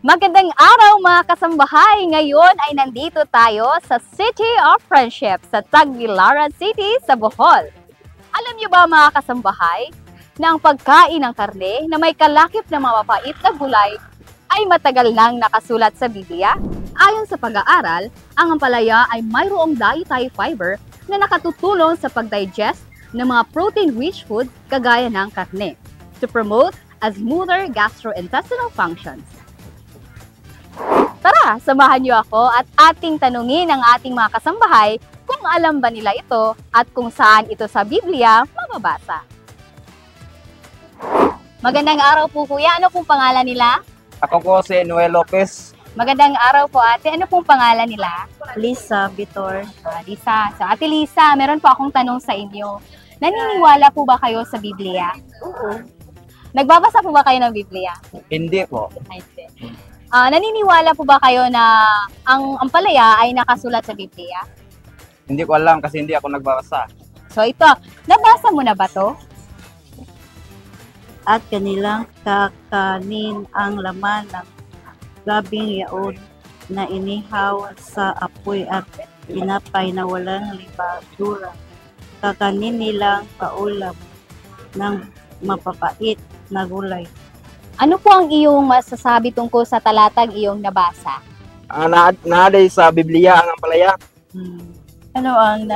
Magandang araw mga kasambahay! Ngayon ay nandito tayo sa City of Friendship sa Tagbilaran City sa Bohol. Alam niyo ba mga kasambahay na ang pagkain ng karne na may kalakip na mapapait na gulay ay matagal nang nakasulat sa Biblia? Ayon sa pag-aaral, ang ampalaya ay mayroong dietary fiber na nakatutulong sa pag-digest ng mga protein-rich food kagaya ng karne to promote a smoother gastrointestinal functions. Tara, samahan niyo ako at ating tanungin ang ating mga kasambahay kung alam ba nila ito at kung saan ito sa Biblia mababasa. Magandang araw po kuya, ano pong pangalan nila? Ako po si Noel Lopez. Magandang araw po ate, ano pong pangalan nila? Lisa Vitor. Lisa. So ate Lisa, meron po akong tanong sa inyo. Naniniwala po ba kayo sa Biblia? Oo. Nagbabasa po ba kayo ng Biblia? Hindi po. I see. Naniniwala po ba kayo na ang ampalaya ay nakasulat sa Biblia? Hindi ko alam kasi hindi ako nagbabasa. So ito, nabasa mo na ba to? At kanilang kakanin ang laman ng gabing yaon na inihaw sa apoy at pinapay na walang libadura. Kakanin nilang paulam ng mapapait na gulay. Ano po ang iyong masasabi tungkol sa talatang iyong nabasa? Naaday sa Biblia ang ampalaya. Ano ang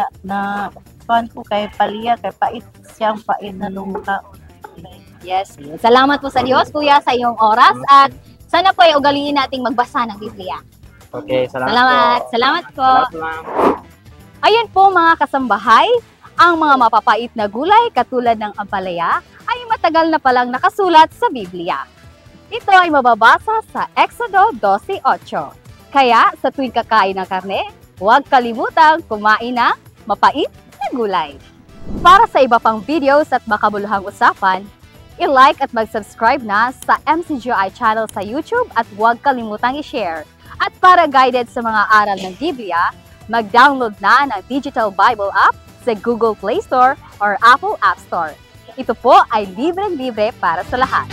pan ko kay Palia, kay pait siyang pait na lumutaon. Yes. Salamat po sa Diyos, kuya, sa iyong oras at sana po ay ugaliin nating magbasa ng Biblia. Okay, salamat Salamat. po. Salamat po. Salamat ma'am. Ayun po mga kasambahay, ang mga mapapait na gulay katulad ng ampalaya ay matagal na palang nakasulat sa Biblia. Ito ay mababasa sa Exodo 12:8. Kaya sa tuwing kakain ng karne, huwag kalimutang kumain ng mapait na gulay. Para sa iba pang videos at makabuluhang usapan, i-like at mag-subscribe na sa MCGI channel sa YouTube at huwag kalimutang i-share. At para guided sa mga aral ng Biblia, mag-download na ng Digital Bible app sa Google Play Store or Apple App Store. Ito po ay libreng-libre para sa lahat.